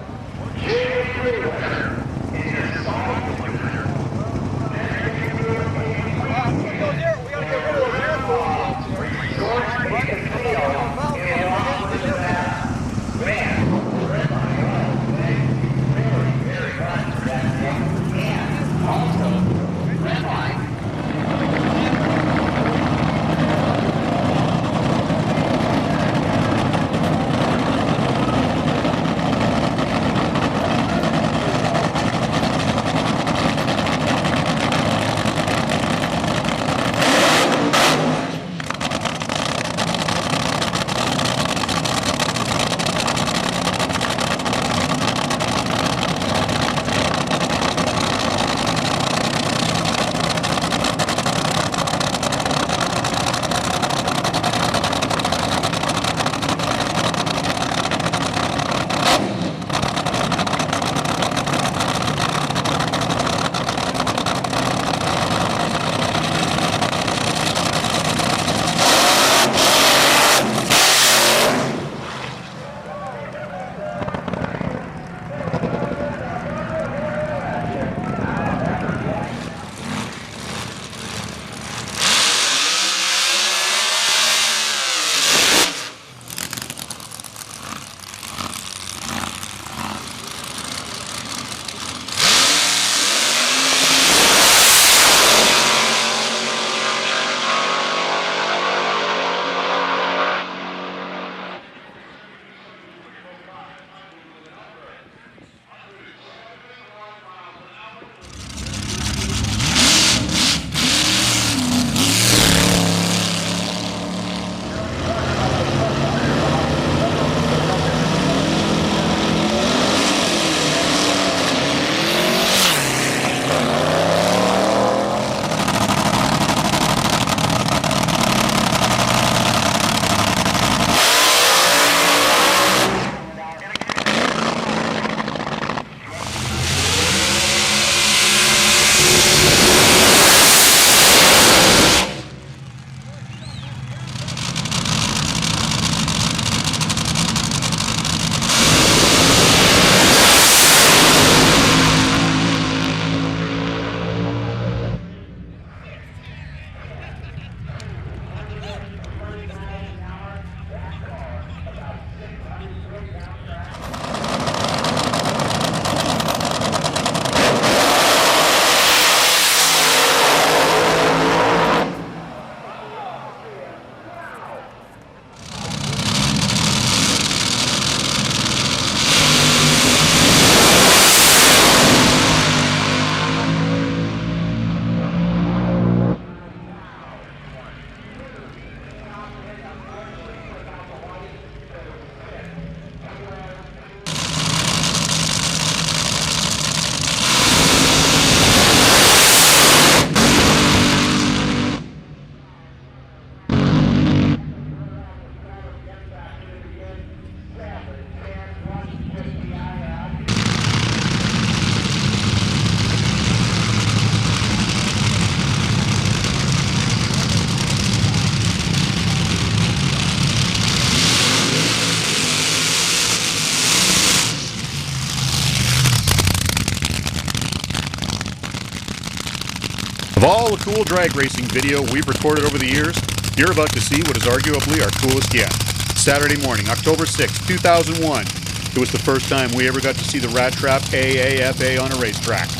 S1: Of all the cool drag racing video we've recorded over the years, you're about to see what is arguably our coolest yet. Saturday morning, October 6, 2001. It was the first time we ever got to see the Rat Trap AAFA on a racetrack.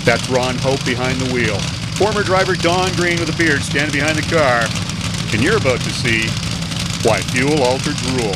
S1: That's Ron Hope behind the wheel. Former driver Don Green with a beard standing behind the car. And you're about to see why fuel altereds rule.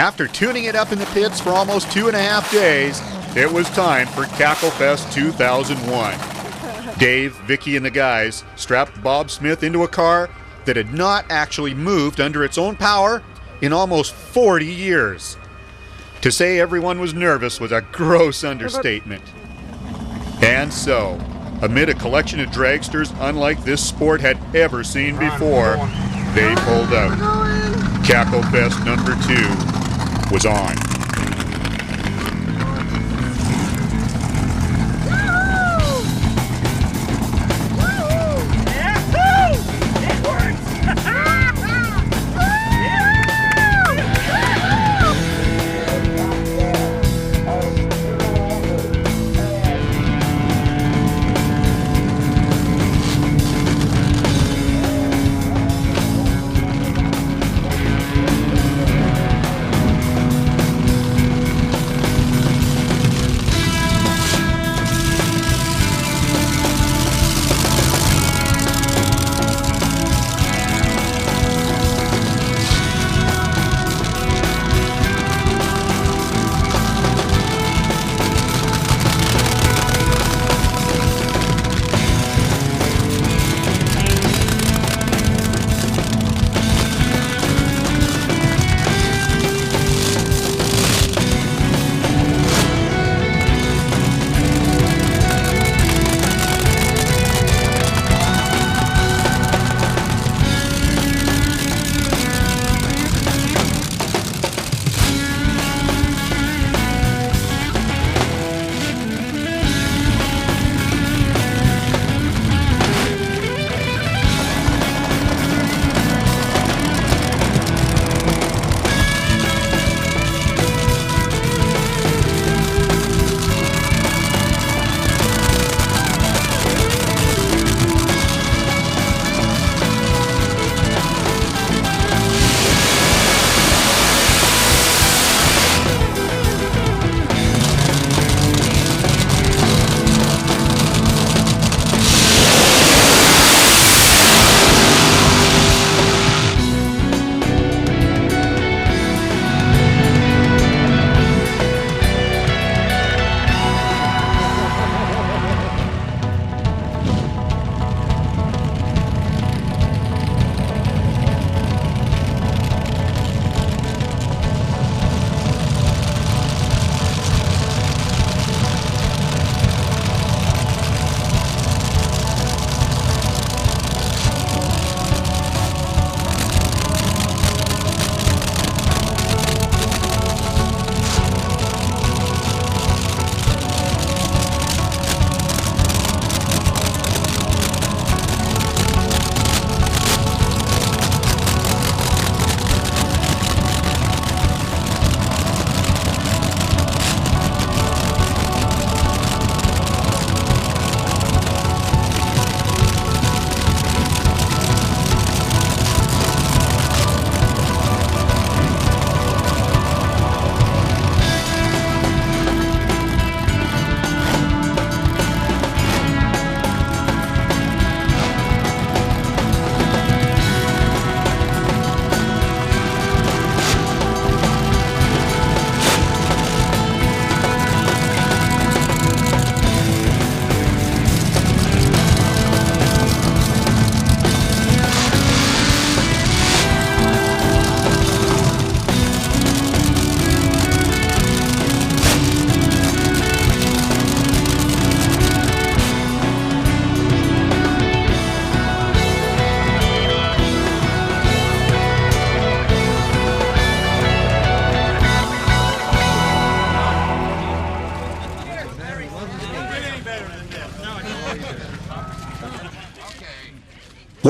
S1: After tuning it up in the pits for almost 2.5 days, it was time for Cackle Fest 2001. Dave, Vicky, and the guys strapped Bob Smith into a car that had not actually moved under its own power in almost 40 years. To say everyone was nervous was a gross understatement. And so, amid a collection of dragsters unlike this sport had ever seen before, they pulled out. Cackle Fest number 2 was on.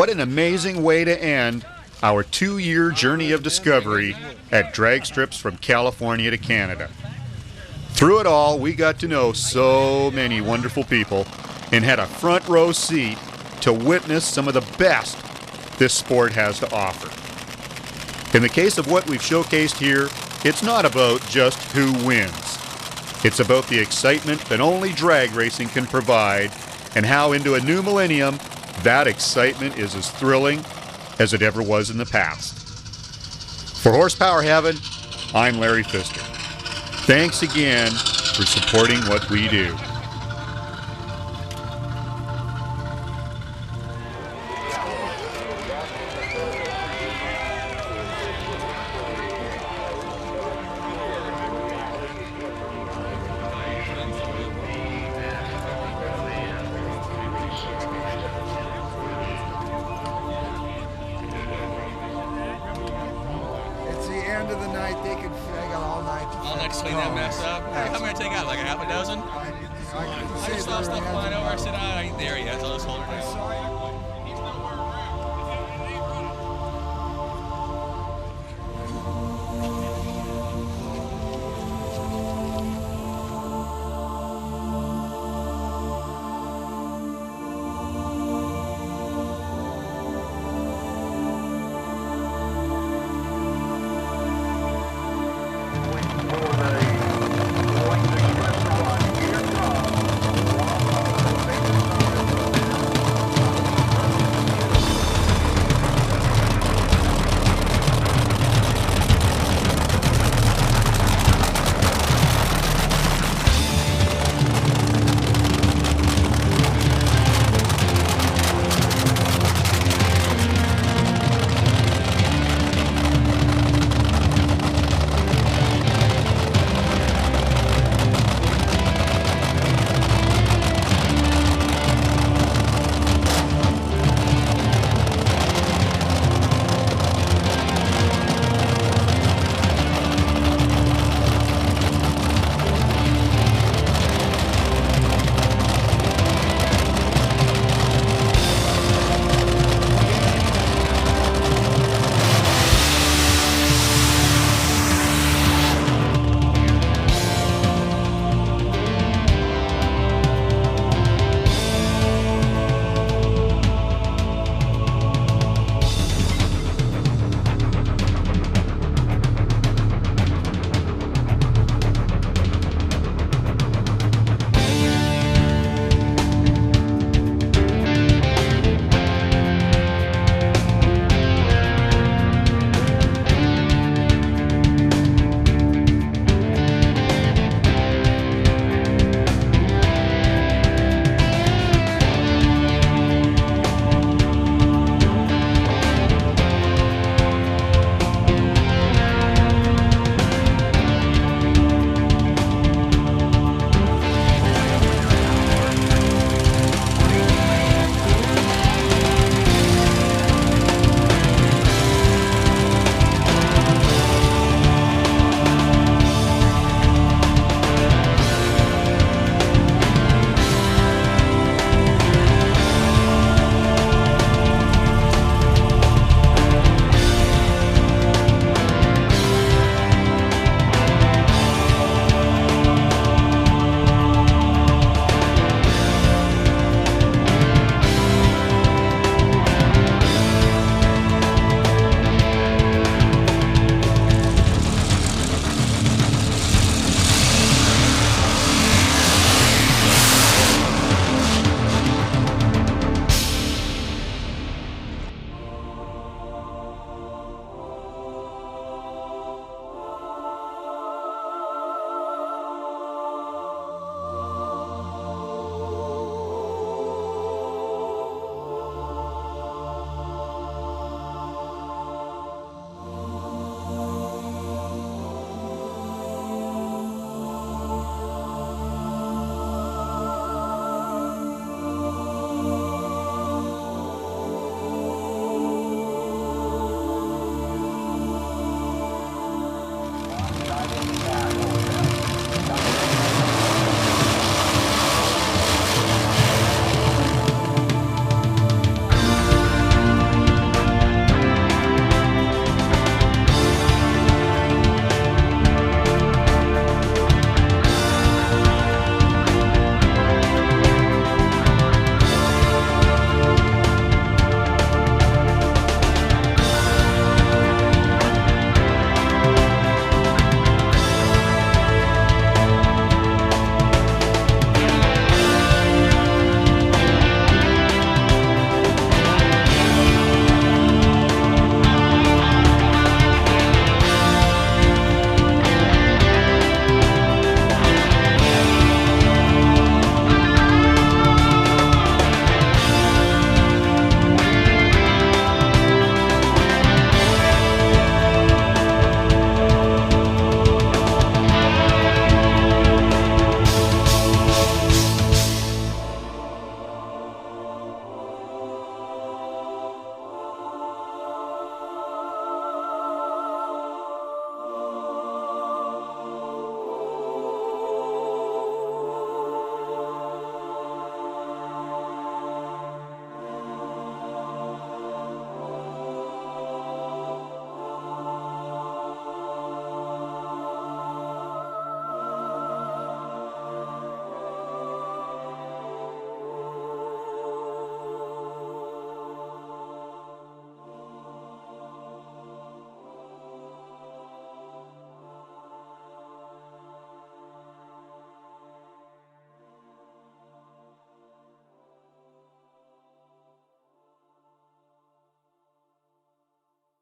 S1: What an amazing way to end our 2-year journey of discovery at drag strips from California to Canada. Through it all, we got to know so many wonderful people and had a front row seat to witness some of the best this sport has to offer. In the case of what we've showcased here, it's not about just who wins. It's about the excitement that only drag racing can provide, and how into a new millennium, that excitement is as thrilling as it ever was in the past. For Horsepower Heaven, I'm Larry Pfister. Thanks again for supporting what we do.
S13: It's the end of the night. They can drag out all night.
S19: All night to clean that mess up. How many I take out? Like a half a dozen? I just saw stuff flying over. I said, I ain't there yet. So I'll just hold her down.